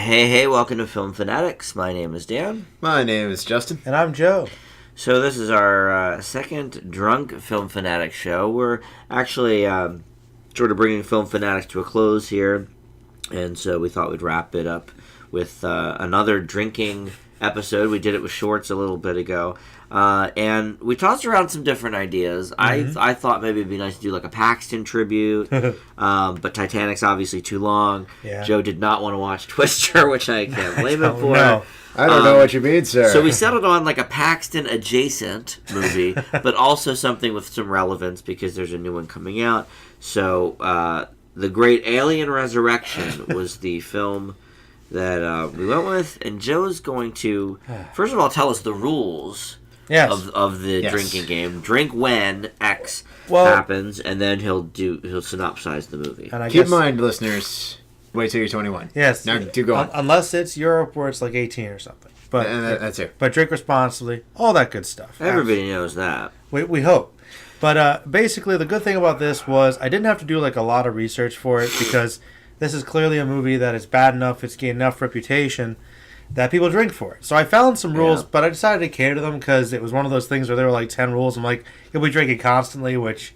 Hey, welcome to Film Fanatics. My name is Dan. My name is Justin. And I'm Joe. So this is our second Drunk Film Fanatics show. We're actually sort of bringing Film Fanatics to a close here, and so we thought we'd wrap it up with another drinking episode. We did it with Shorts a little bit ago, and we tossed around some different ideas. I thought maybe it'd be nice to do like a Paxton tribute, but Titanic's obviously too long. Yeah. Joe did not want to watch Twister, which I can't blame him for. No. I don't know what you mean, sir. So we settled on like a Paxton adjacent movie, but also something with some relevance because there's a new one coming out. So The Great Alien Resurrection was the film that we went with, and Joe's going to first of all tell us the rules of the drinking game. Drink when X happens, and then he'll synopsize the movie. And Keep in mind, listeners, wait till you're 21. Yes. Now, do go on. Unless it's Europe where it's like 18 or something. But that's it. But drink responsibly, all that good stuff. Everybody knows that. We hope. But basically, the good thing about this was I didn't have to do like a lot of research for it because this is clearly a movie that is bad enough, it's gained enough reputation that people drink for it. So I found some rules, but I decided to cater to them because it was one of those things where there were like 10 rules. I'm like, you'll be drinking constantly, which,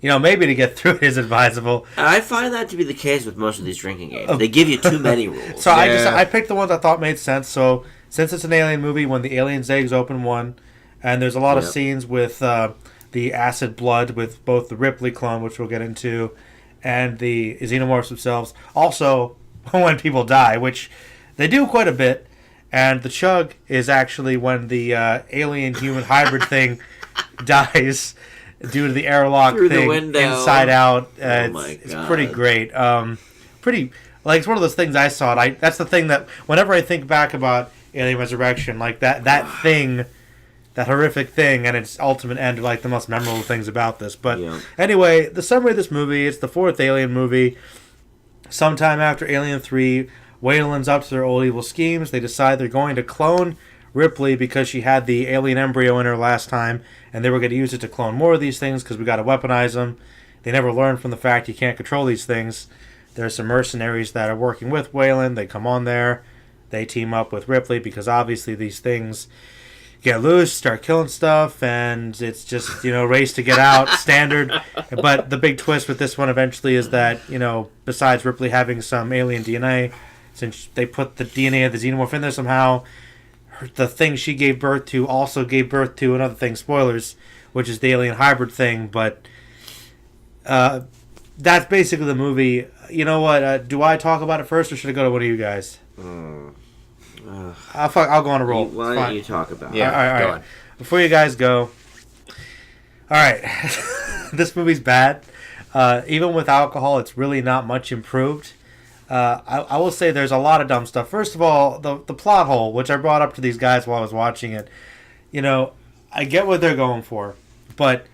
maybe to get through it is advisable. And I find that to be the case with most of these drinking games. They give you too many rules. So I picked the ones I thought made sense. So since it's an alien movie, when the alien's eggs open one, and there's a lot of scenes with the acid blood with both the Ripley clone, which we'll get into, and the xenomorphs themselves. Also, when people die, which they do quite a bit. And the chug is actually when the alien-human hybrid thing dies due to the airlock through thing the window. Inside Out. It's pretty great. It's one of those things I saw. That's the thing that whenever I think back about Alien Resurrection, like that thing, that horrific thing, and its ultimate end are like the most memorable things about this. But anyway, the summary of this movie, it's the fourth Alien movie. Sometime after Alien 3, Weyland's up to their old evil schemes. They decide they're going to clone Ripley because she had the alien embryo in her last time, and they were going to use it to clone more of these things because we got to weaponize them. They never learned from the fact you can't control these things. There's some mercenaries that are working with Weyland. They come on there. They team up with Ripley because obviously these things get loose, start killing stuff, and it's just, race to get out, standard. But the big twist with this one eventually is that, besides Ripley having some alien DNA, since they put the DNA of the xenomorph in there somehow, the thing she gave birth to also gave birth to another thing, spoilers, which is the alien hybrid thing. But that's basically the movie. You know what? Do I talk about it first, or should I go to one of you guys? I'll go on a roll. Why don't you talk about it? Yeah, all right. Before you guys go, all right, this movie's bad. Even with alcohol, it's really not much improved. I will say there's a lot of dumb stuff. First of all, the plot hole, which I brought up to these guys while I was watching it. I get what they're going for, but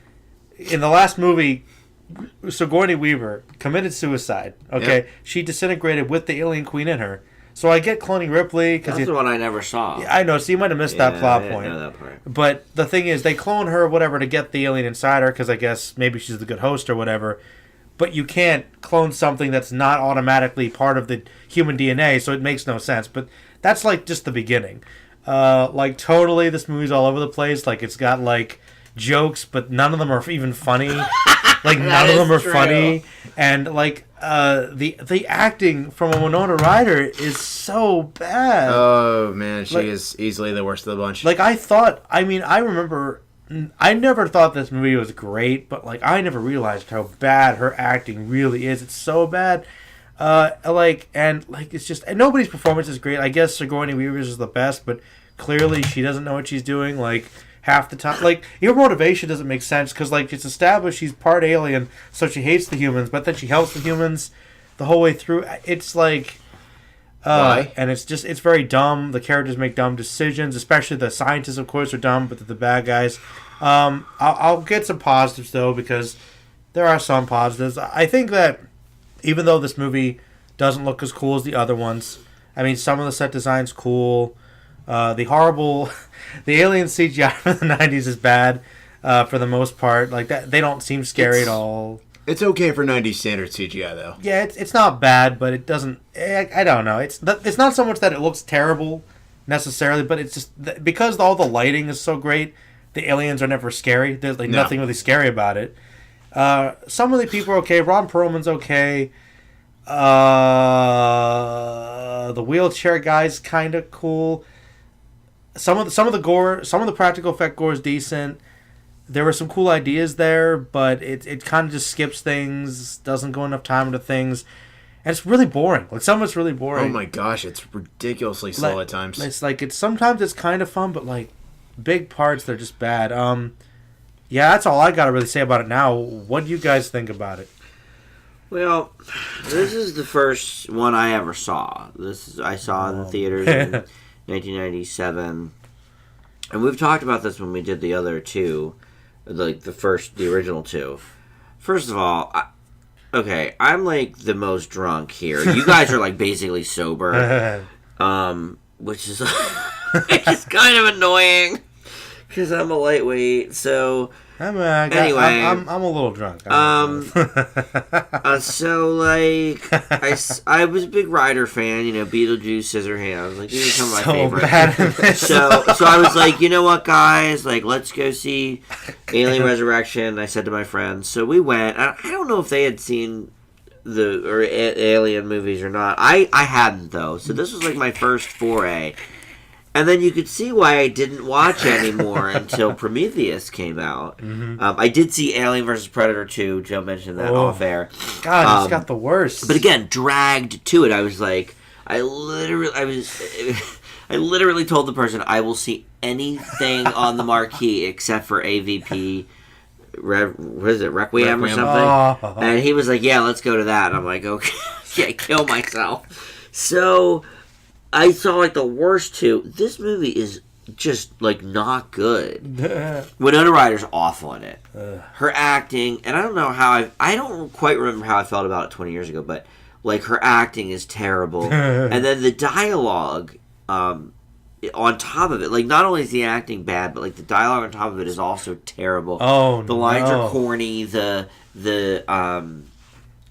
in the last movie, Sigourney Weaver committed suicide. Okay, Yep. She disintegrated with the alien queen in her. So I get cloning Ripley because that's the one I never saw. I know, so you might have missed that plot I point. didn't know that part. But the thing is, they clone her, whatever, to get the alien inside her because I guess maybe she's the good host or whatever. But you can't clone something that's not automatically part of the human DNA, so it makes no sense. But that's like just the beginning. Totally, this movie's all over the place. Like, it's got like jokes, but none of them are even funny. Like, none of them are funny. And like the acting from Winona Ryder is so bad. Oh man, she is easily the worst of the bunch. Like, I remember, I never thought this movie was great, but like I never realized how bad her acting really is. It's so bad. It's just, and nobody's performance is great. I guess Sigourney Weaver's is the best, but clearly she doesn't know what she's doing. Like, half the time, like, your motivation doesn't make sense because like it's established she's part alien, so she hates the humans, but then she helps the humans the whole way through. It's like, Why? And it's very dumb. The characters make dumb decisions, especially the scientists, of course, are dumb, but they're the bad guys. I'll get some positives though because there are some positives. I think that even though this movie doesn't look as cool as the other ones, I mean, some of the set design's cool. The alien CGI from the 90s is bad for the most part. Like, that, they don't seem scary at all. It's okay for 90s standard CGI though. Yeah, it's not bad, but it doesn't. I don't know. It's not so much that it looks terrible necessarily, but it's just because all the lighting is so great. The aliens are never scary. There's nothing really scary about it. Some of the people are okay. Ron Perlman's okay. The wheelchair guy's kind of cool. Some of the gore, some of the practical effect gore is decent. There were some cool ideas there, but it kind of just skips things, doesn't go enough time into things, and it's really boring. Like some of it's really boring. Oh my gosh, it's ridiculously slow at times. It's sometimes it's kind of fun, but like big parts they're just bad. Yeah, that's all I got to really say about it now. What do you guys think about it? Well, this is the first one I ever saw. I saw in the theaters in 1997, and we've talked about this when we did the other two, like the original two. First of all, I'm like the most drunk here. You guys are like basically sober, which is it's kind of annoying because I'm a lightweight. So anyway, I'm a little drunk. So like I was a big Ryder fan. You know, Beetlejuice, Scissorhands. Like these are some of my favorites. So I was like, you know what, guys? Like, let's go see Alien Resurrection. I said to my friends. So we went. I don't know if they had seen the Alien movies or not. I hadn't though. So this was like my first foray. And then you could see why I didn't watch anymore until Prometheus came out. Mm-hmm. I did see Alien vs. Predator 2. Joe mentioned that off air. God, it's got the worst. But again, dragged to it. I was like, I literally told the person I will see anything on the marquee except for AVP. What is it, Requiem or something? And he was like, yeah, let's go to that. And I'm like, okay, yeah, kill myself. So I saw like the worst two. This movie is just like not good. Winona Ryder's awful in it. Her acting, and I don't know how I don't quite remember how I felt about it 20 years ago, but like her acting is terrible. And then the dialogue on top of it, like not only is the acting bad, but like the dialogue on top of it is also terrible. The lines are corny.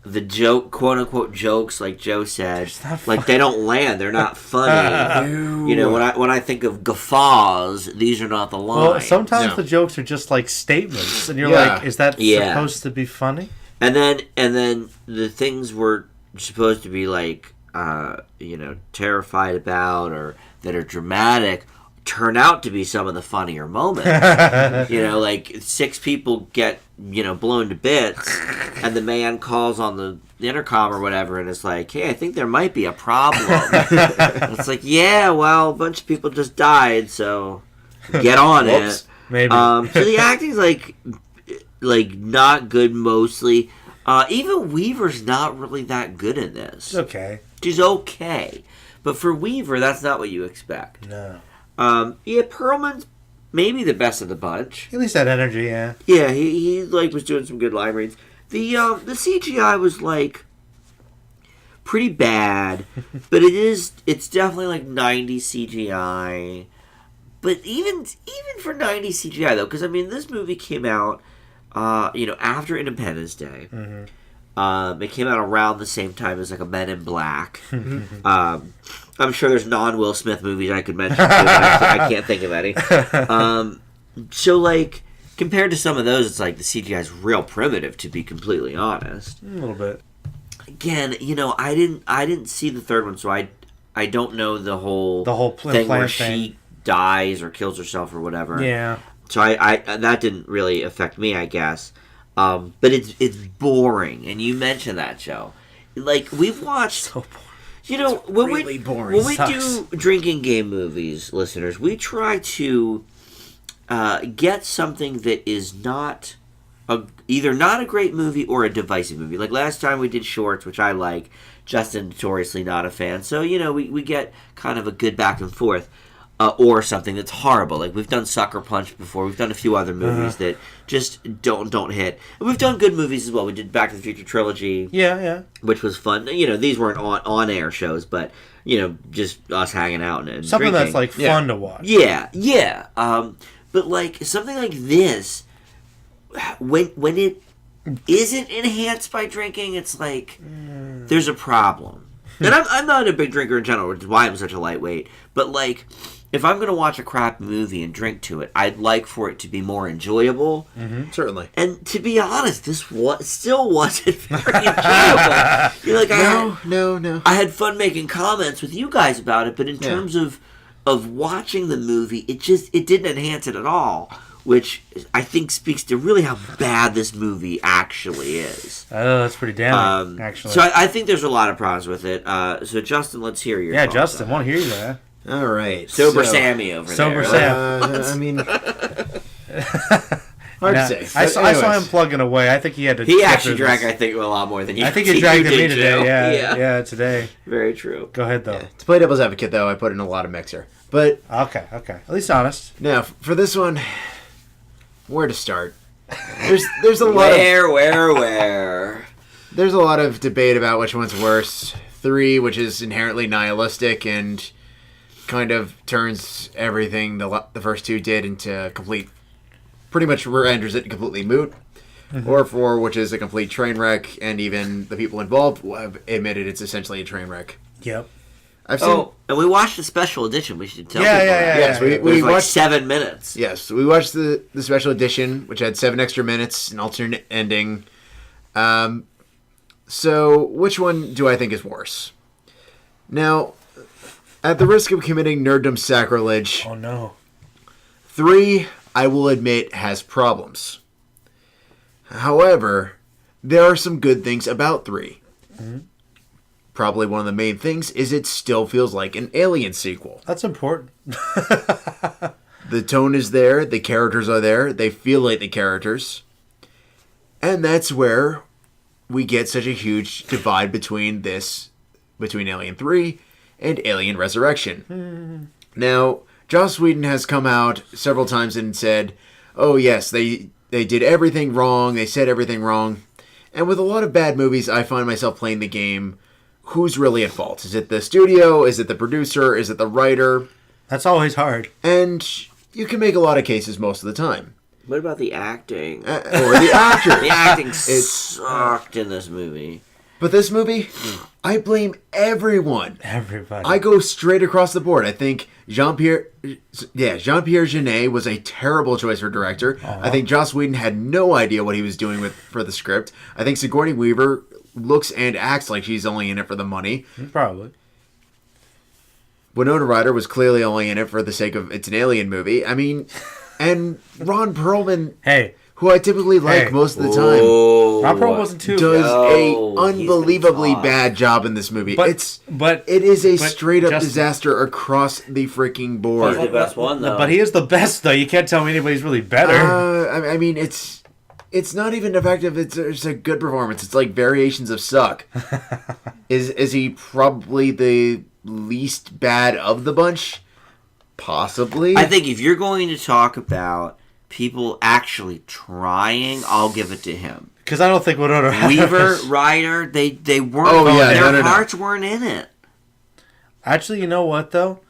The joke, quote unquote jokes, like Joe said, like they don't land. They're not funny. You know, when I think of guffaws, these are not the lines. Well, sometimes the jokes are just like statements, and you're like, is that supposed to be funny? And then the things we're supposed to be like, terrified about or that are dramatic turn out to be some of the funnier moments. Like 6 people get blown to bits, and the man calls on the intercom or whatever, and it's like, hey, I think there might be a problem. It's like, yeah, well, a bunch of people just died, so get on it. Maybe. So the acting's like not good mostly. Even Weaver's not really that good in this. It's okay. She's okay, but for Weaver, that's not what you expect. No. Perlman's maybe the best of the bunch. At least that energy, yeah. Yeah, he like was doing some good line reads. The CGI was like pretty bad, but it's definitely like 90s CGI. But even for 90s CGI though, because I mean this movie came out after Independence Day. Mm-hmm. It came out around the same time as like a Men in Black. I'm sure there's non-Will Smith movies I could mention, too, but I can't think of any. So, like, compared to some of those, it's like the CGI is real primitive, to be completely honest. A little bit. Again, I didn't see the third one, so I don't know the whole thing where she dies or kills herself or whatever. Yeah. So I that didn't really affect me, I guess. But it's boring, and you mentioned that, Joe. Like we've watched, so boring. When really boring. When we do drinking game movies, listeners, we try to get something that is not either not a great movie or a divisive movie. Like last time we did Shorts, which I like. Justin notoriously not a fan, so we get kind of a good back and forth. Or something that's horrible. Like we've done Sucker Punch before. We've done a few other movies that just don't hit. And we've done good movies as well. We did Back to the Future trilogy. Yeah. Which was fun. These weren't on air shows, but just us hanging out and something drinking. that's like fun to watch. Yeah. But like something like this, when it isn't enhanced by drinking, it's like there's a problem. And I'm not a big drinker in general, which is why I'm such a lightweight. But like, if I'm going to watch a crap movie and drink to it, I'd like for it to be more enjoyable. Mm-hmm. Certainly. And to be honest, this still wasn't very enjoyable. You're like, No. I had fun making comments with you guys about it, but in terms of watching the movie, it didn't enhance it at all. Which I think speaks to really how bad this movie actually is. Oh, that's pretty damning, actually. So I think there's a lot of problems with it. So Justin, let's hear your thoughts. Justin, want to hear you there. All right. Sober Sammy over Sober there. Sam. I mean... Hard to say. I saw him plugging away. I think he had to... He actually drank, I think, a lot more than you. I think he drank than me today. Yeah. Yeah, today. Very true. Go ahead, though. Yeah. To play devil's advocate, though, I put in a lot of mixer. But... Okay. At least honest. Now, for this one... Where to start? There's a lot where? There's a lot of debate about which one's worse. 3, which is inherently nihilistic and kind of turns everything the first 2 did into complete... Pretty much renders it completely moot. Mm-hmm. Or 4, which is a complete train wreck, and even the people involved have admitted it's essentially a train wreck. Yep. And we watched the special edition. We should tell people. Yes, we watched 7 minutes. Yes, we watched the special edition, which had 7 extra minutes, an alternate ending. So, which one do I think is worse? Now, at the risk of committing nerddom sacrilege... Oh, no. 3, I will admit, has problems. However, there are some good things about 3. Mm-hmm. Probably one of the main things is it still feels like an Alien sequel. That's important. The tone is there. The characters are there. They feel like the characters. And that's where we get such a huge divide between Alien 3 and Alien Resurrection. Now, Joss Whedon has come out several times and said, oh yes, they did everything wrong. They said everything wrong. And with a lot of bad movies, I find myself playing the game... Who's really at fault? Is it the studio? Is it the producer? Is it the writer? That's always hard. And you can make a lot of cases most of the time. What about the acting? Or the actor? The acting sucked in this movie. But this movie, I blame everyone. Everybody. I go straight across the board. I think Jean-Pierre Jeunet was a terrible choice for director. Aww. I think Joss Whedon had no idea what he was doing for the script. I think Sigourney Weaver looks and acts like she's only in it for the money. Probably. Winona Ryder was clearly only in it for the sake of it's an alien movie. I mean, and Ron Perlman, who I typically like most of the time, Ron Perlman wasn't too does a unbelievably bad job in this movie. But it is a straight up disaster across the freaking board. He's the best one though. But he is the best though. You can't tell me anybody's really better. I mean, it's not even effective. It's a good performance. It's like variations of suck. Is he probably the least bad of the bunch? Possibly. I think if you're going to talk about people actually trying, I'll give it to him. Because I don't think Weaver, Ryder, they weren't. Their hearts weren't in it. Actually, you know what though?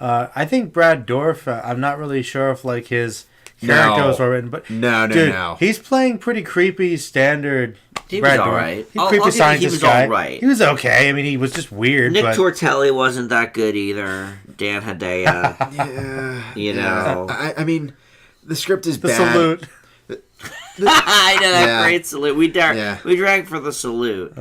I think Brad Dourif. I'm not really sure if like his characters were written, but no. He's playing pretty creepy standard. He was all right. He's creepy scientist he was guy. All right. He was okay. I mean, he was just weird. Nick Tortelli wasn't that good either. Dan Hedaya. know. I mean, the script is the bad. Salute. I know that great salute. We drank for the salute.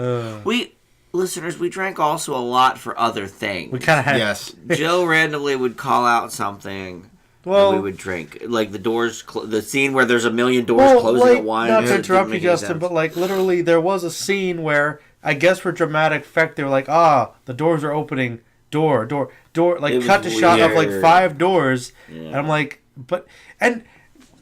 Listeners, we drank also a lot for other things. We kind of had. Yes. Joe randomly would call out something. Well, and we would drink. Like the doors, the scene where there's a million doors closing at once. Not to interrupt you, Justin, but like literally there was a scene where I guess for dramatic effect they were like, the doors are opening, door, like cut to shot of like 5 doors. Yeah. And I'm like, and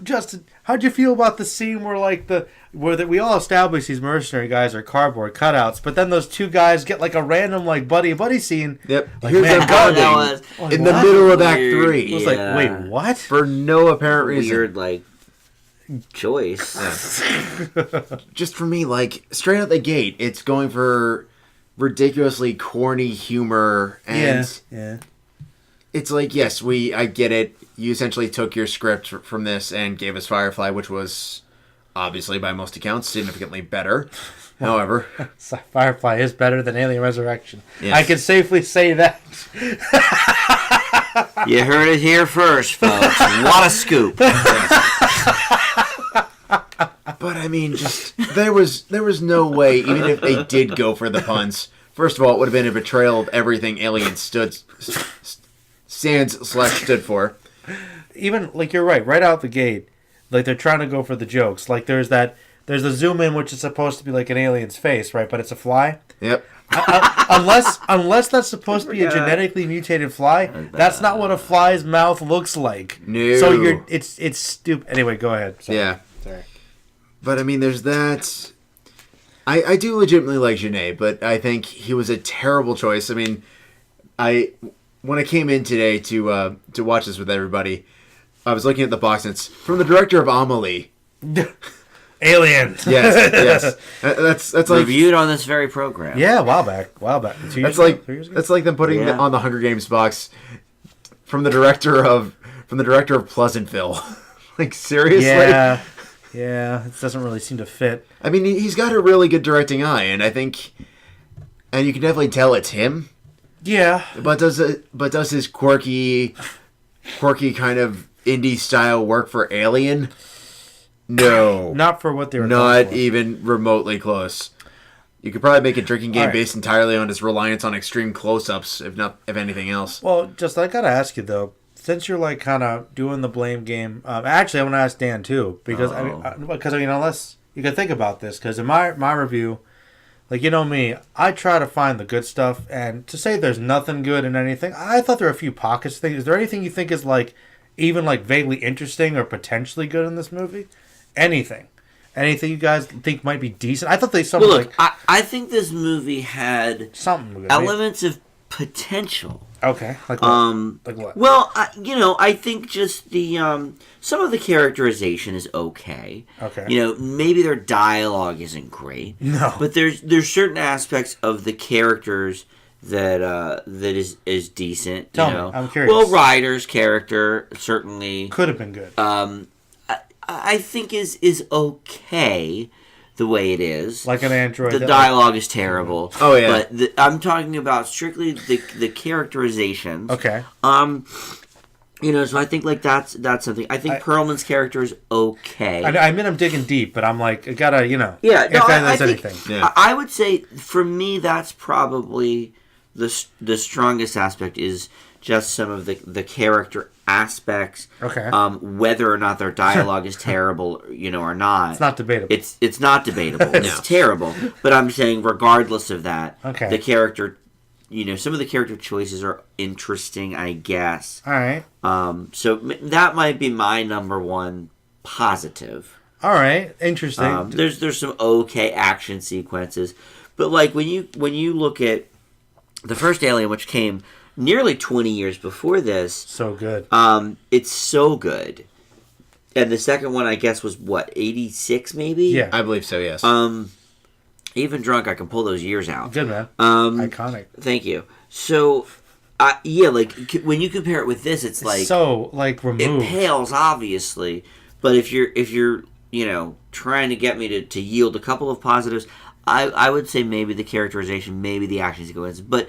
Justin, how'd you feel about the scene where like we all established these mercenary guys are cardboard cutouts, but then those 2 guys get like a random like buddy scene. Yep. Like, here's them bonding in the middle of Act 3. It was like, wait, what? For no apparent reason. Weird like choice. Just for me, like straight out the gate, it's going for ridiculously corny humor, and it's like, yes, I get it. You essentially took your script from this and gave us Firefly, which was obviously, by most accounts, significantly better. However, Firefly is better than Alien Resurrection. Yes. I can safely say that. You heard it here first, folks. What a scoop! but I mean, just there was no way, even if they did go for the puns. First of all, it would have been a betrayal of everything Alien stands / stood for. Even, like, you're right out the gate, like, they're trying to go for the jokes. Like, there's the zoom in, which is supposed to be like an alien's face, right? But it's a fly. Yep. Unless that's supposed to be a genetically mutated fly, that's not what a fly's mouth looks like. No. So it's stupid. Anyway, go ahead. Sorry. Yeah. Sorry. But I mean, there's that. I do legitimately like Genet, but I think he was a terrible choice. I mean, when I came in today to watch this with everybody, I was looking at the box, and it's from the director of Amelie. Alien. Yes. That's like Reviewed on this very program. Yeah, a while back. 2 years ago, 3 years ago? That's like them putting on the Hunger Games box from the director of Pleasantville. Like, seriously? Yeah, it doesn't really seem to fit. I mean, he's got a really good directing eye, and I think, and you can definitely tell it's him. Yeah. But does his quirky kind of indie style work for Alien? No. Not for what they were Not for. even remotely close. You could probably make a drinking game All right. based entirely on his reliance on extreme close-ups, if anything else. Well, just I gotta ask you though, since you're like kind of doing the blame game. Actually, I want to ask Dan too because unless you can think about this, because in my review, like, you know me, I try to find the good stuff, and to say there's nothing good in anything, I thought there were a few pockets things. Is there anything you think is like even like vaguely interesting or potentially good in this movie? Anything you guys think might be decent? I thought they Well, look, I think this movie had something good, elements of potential. Okay, like what? Like what? Well, I think just the some of the characterization is okay. Okay. Maybe their dialogue isn't great. No. But there's certain aspects of the characters that is decent. Tell me, I'm curious. Well, Ryder's character certainly Could have been good. I think is okay the way it is. Like an android. The dialogue is terrible. Oh, yeah. But I'm talking about strictly the characterizations. Okay. So I think like that's something. I think Perlman's character is okay. I mean, I'm digging deep, but I'm like, I gotta, Yeah, if there's think, anything. Yeah. I would say for me that's probably the strongest aspect is just some of the character aspects. Okay. Whether or not their dialogue is terrible, or not. It's not debatable. It's not debatable. It's terrible. But I'm saying regardless of that, Okay. the character, some of the character choices are interesting, I guess. All right. So that might be my number one positive. All right. Interesting. There's some okay action sequences, but like when you look at the first Alien, which came nearly 20 years before this, so good. it's so good. And the second one, I guess, was what, 86 maybe? Yeah. I believe so, yes. Even drunk, I can pull those years out. Good, man. Iconic. Thank you. So, when you compare it with this, it's like so like removed. It pales, obviously. But if you're trying to get me to yield a couple of positives, I would say maybe the characterization, maybe the action sequences. But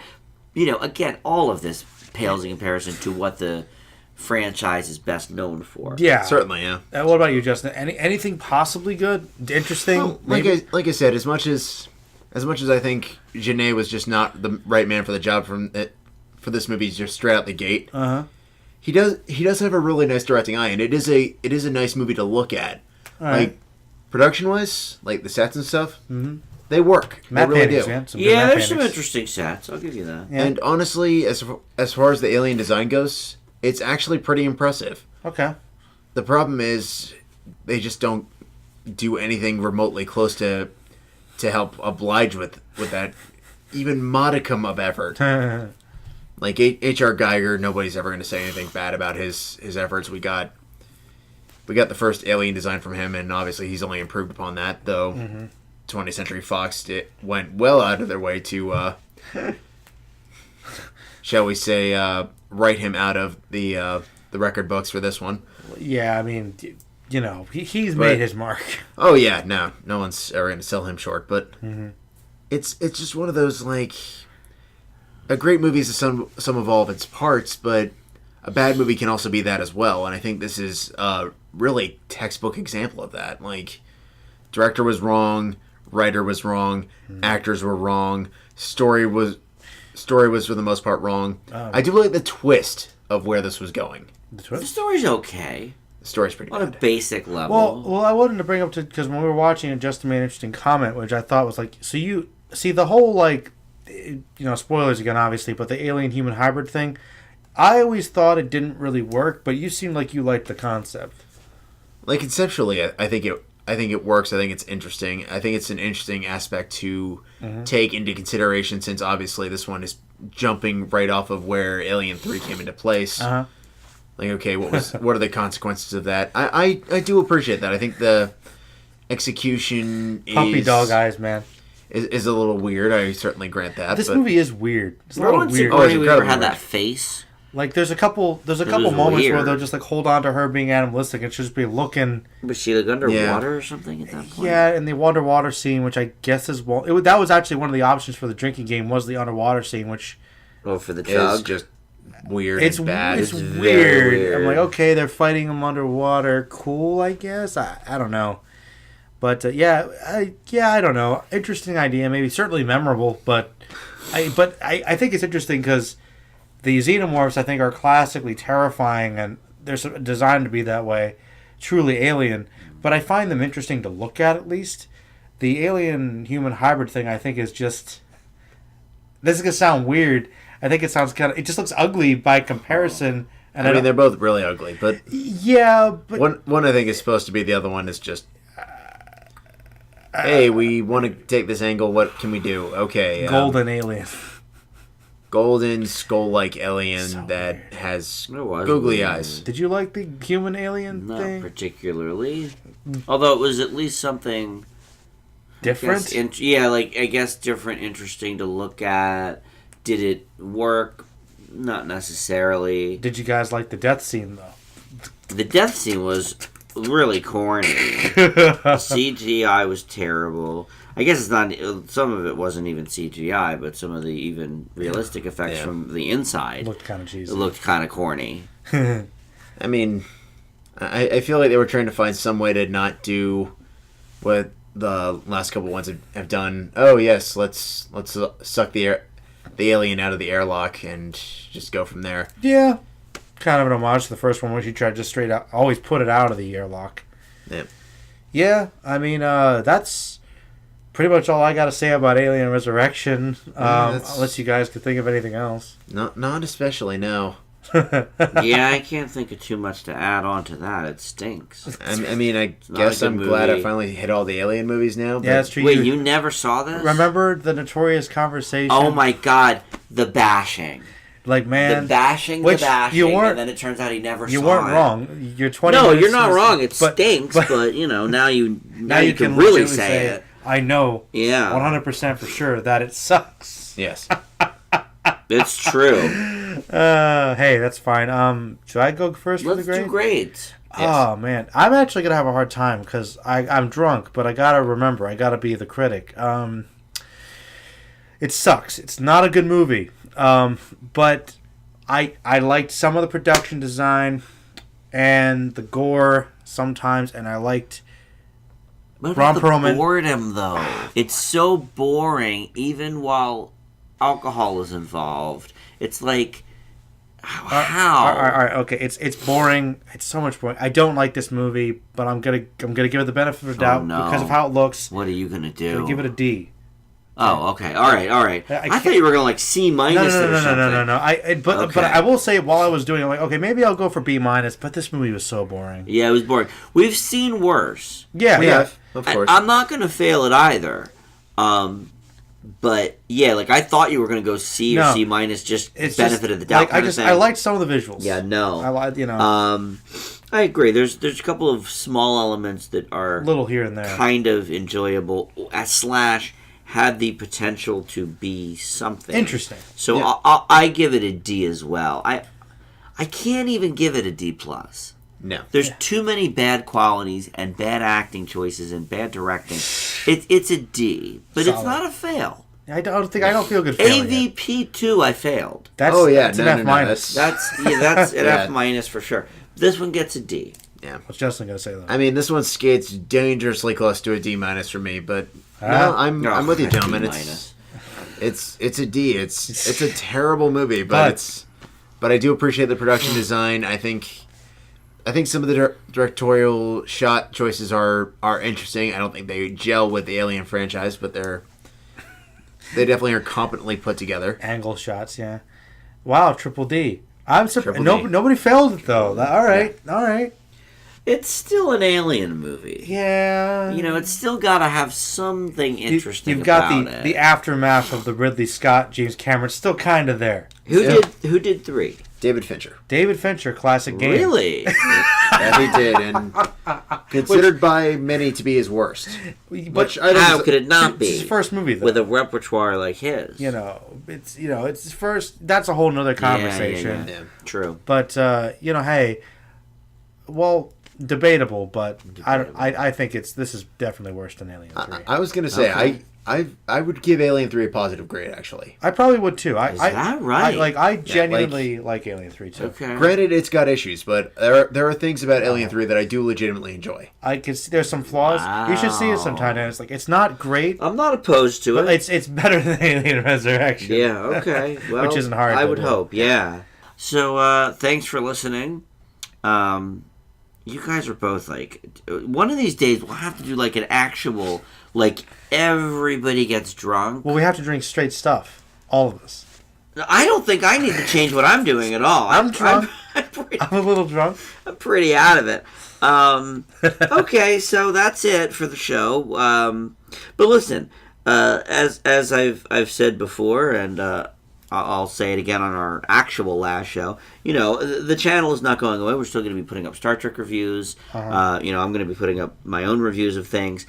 again, all of this pales in comparison to what the franchise is best known for. Yeah, certainly. Yeah. What about you, Justin? Anything possibly good, interesting? Well, like I said, as much as I think Genet was just not the right man for the job for this movie, just straight out the gate. He does have a really nice directing eye, and it is a nice movie to look at. All right. Like production wise, like the sets and stuff. Mm-hmm. They work. Matte they really paintings, do. man. Yeah, there's some interesting sets. I'll give you that. Yeah. And honestly, as far as the alien design goes, it's actually pretty impressive. Okay. The problem is they just don't do anything remotely close to help oblige with that even modicum of effort. Like H.R. Geiger, nobody's ever going to say anything bad about his efforts. We got the first alien design from him, and obviously he's only improved upon that, though. Mm-hmm. 20th Century Fox went well out of their way to, shall we say, write him out of the record books for this one. Yeah, I mean, he's But- made his mark. Oh yeah, no one's ever going to sell him short. But it's just one of those like a great movie is some of all of its parts, but a bad movie can also be that as well. And I think this is a really textbook example of that. Like, director was wrong, writer was wrong, actors were wrong, story was for the most part wrong. I do like the twist of where this was going. The story's okay. The story's pretty On a bad. basic level. Well, I wanted to bring up because when we were watching it, Justin made an interesting comment, which I thought was like, so you see the whole like, spoilers again, obviously, but the alien-human hybrid thing. I always thought it didn't really work, but you seemed like you liked the concept. Like conceptually, I think it works. I think it's interesting. I think it's an interesting aspect to take into consideration, since obviously this one is jumping right off of where Alien 3 came into place. Uh-huh. Like, okay, what are the consequences of that? I do appreciate that. I think the execution Puppy dog eyes, man. is a little weird. I certainly grant that. This but movie is weird. It's a no little one's weird. agreed we ever incredibly had weird. that face. Like there's a couple was moments where weird. they'll just like hold on to her being animalistic and she'll just be looking. Was she like underwater or something at that point? Yeah, and the underwater scene, which I guess is that was actually one of the options for the drinking game, was the underwater scene, which Oh, for the it's chug? just weird it's and bad. it's very weird. weird. I'm like, okay, they're fighting them underwater. Cool, I guess. I don't know, but I don't know. Interesting idea, maybe certainly memorable, but I think it's interesting because the xenomorphs I think are classically terrifying and they're designed to be that way, truly alien. But I find them interesting to look at least. The alien-human hybrid thing I think is just. This is gonna sound weird. I think it sounds it just looks ugly by comparison. And I mean, they're both really ugly, but yeah, but one I think is supposed to be, the other one is just. Hey, we want to take this angle. What can we do? Okay, golden alien. golden skull-like alien So that weird. has It was googly weird. eyes. Did you like the human alien Not thing? particularly. Although it was at least something Different? I guess different, interesting to look at. Did it work? Not necessarily. Did you guys like the death scene though? The death scene was really corny. CGI was terrible. I guess it's not. Some of it wasn't even CGI, but some of the even realistic effects Yeah. from the inside Looked kind of cheesy. it looked kind of corny. I mean, I feel like they were trying to find some way to not do what the last couple ones have done. Oh yes, let's suck the alien out of the airlock and just go from there. Yeah. Kind of an homage to the first one, where she tried just straight out, always put it out of the airlock. Yeah. Yeah, I mean, that's pretty much all I got to say about Alien Resurrection. that's- Unless you guys could think of anything else. Not especially, no. Yeah, I can't think of too much to add on to that. It stinks. I mean, I not guess a I'm good glad I movie. finally hit all the alien movies now. But Yeah, that's true. Wait, you never saw this? remember the notorious conversation? Oh my god, the bashing. Like, man, The bashing, which you weren't- and then it turns out he never you saw weren't it. wrong. You're 20 No, minutes you're not in- wrong. It but- stinks, but now you can really legitimately say it. I know Yeah, 100% for sure that it sucks. yes. it's true. Hey, that's fine. Should I go first for Let's the grade? do grades. Oh man, I'm actually gonna have a hard time because I'm drunk, but I gotta remember, I gotta be the critic. It sucks. It's not a good movie. But I liked some of the production design and the gore sometimes, and I liked. What Ron about the Perlman. boredom, though? It's so boring, even while alcohol is involved. It's like, how? All right, okay. It's boring. It's so much boring. I don't like this movie, but I'm gonna give it the benefit of the doubt no. because of how it looks. What are you gonna I'm do? gonna give it a D. Oh, okay. All right. I I can't- thought you were going to like C minus it or something. No. But Okay. I will say, while I was doing it, I'm like, okay, maybe I'll go for B minus. But this movie was so boring. Yeah, it was boring. We've seen worse. Yeah, We yeah. have, of course. I'm not going to fail it either. But yeah, like I thought you were going to go C or No. C minus, just It's benefit just, of the doubt. Like, kind of thing. I liked some of the visuals. Yeah, no. I like I agree. There's a couple of small elements that are little here and there. kind of enjoyable. Slash had the potential to be something Interesting. So Yeah. I give it a D as well. I can't even give it a D plus. No. There's too many bad qualities and bad acting choices and bad directing. It's a D, but it's Solid. not a fail. I don't feel good failing it. AVP 2 I failed. That's, that's an F minus. That's an F minus for sure. This one gets a D. Yeah. What's Justin gonna say though? I mean, this one skates dangerously close to a D minus for me, but no, I'm with you, gentlemen. It's a D. It's a terrible movie, but I do appreciate the production design. I think some of the directorial shot choices are interesting. I don't think they gel with the Alien franchise, but they definitely are competently put together. Angle shots, yeah. Wow, triple D. I'm surprised. Triple D. Nobody failed it though. All right. It's still an Alien movie. Yeah. It's still got to have something interesting. You've got about the aftermath of the Ridley Scott, James Cameron, still kind of there. Who did 3? David Fincher. David Fincher, classic game. Really? That he did, and considered by many to be his worst. But How could it not be? It's his first movie, though. With a repertoire like his. It's his first. That's a whole nother conversation. Yeah. True. But hey, well, debatable. But I think this is definitely worse than Alien 3. I was gonna say Okay. I would give Alien 3 a positive grade, actually. I probably would too. Is that right? I genuinely like Alien 3 too. Okay. Granted, it's got issues, but there are things about Alien 3 that I do legitimately enjoy. I can see there's some flaws. You should see it sometime. And it's not great, I'm not opposed to but it. it's better than Alien Resurrection. Yeah, okay. Well, Which isn't hard I to would do. hope, yeah. So, thanks for listening. You guys are both one of these days we'll have to do an actual, everybody gets drunk. Well, we have to drink straight stuff. All of us. I don't think I need to change what I'm doing at all. I'm drunk. I'm I'm a little drunk. pretty out of it. Okay, so that's it for the show. But listen, as I've said before, and I'll say it again on our actual last show. The channel is not going away. We're still going to be putting up Star Trek reviews. I'm going to be putting up my own reviews of things.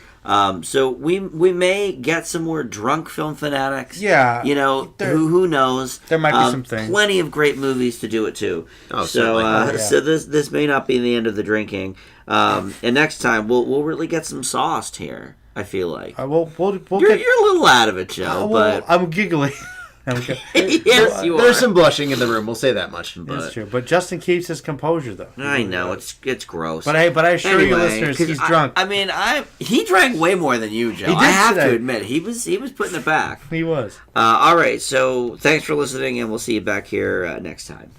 So we may get some more drunk film fanatics. Yeah. Who knows? There might be some things. Plenty of great movies to do it too. Oh, so certainly. so this may not be the end of the drinking. And next time we'll really get some sauced here. I feel like We'll you're get. a little out of it, Joe. But I'm giggling. yes, you are. There's some blushing in the room, we'll say that much. That's true, but Justin keeps his composure though. I know it's gross. But I assure you, Anyway, listeners, 'cause he's drunk. I mean, he drank way more than you, Joe. He did I have today. to admit, he was putting it back. He was. All right, so thanks for listening, and we'll see you back here next time.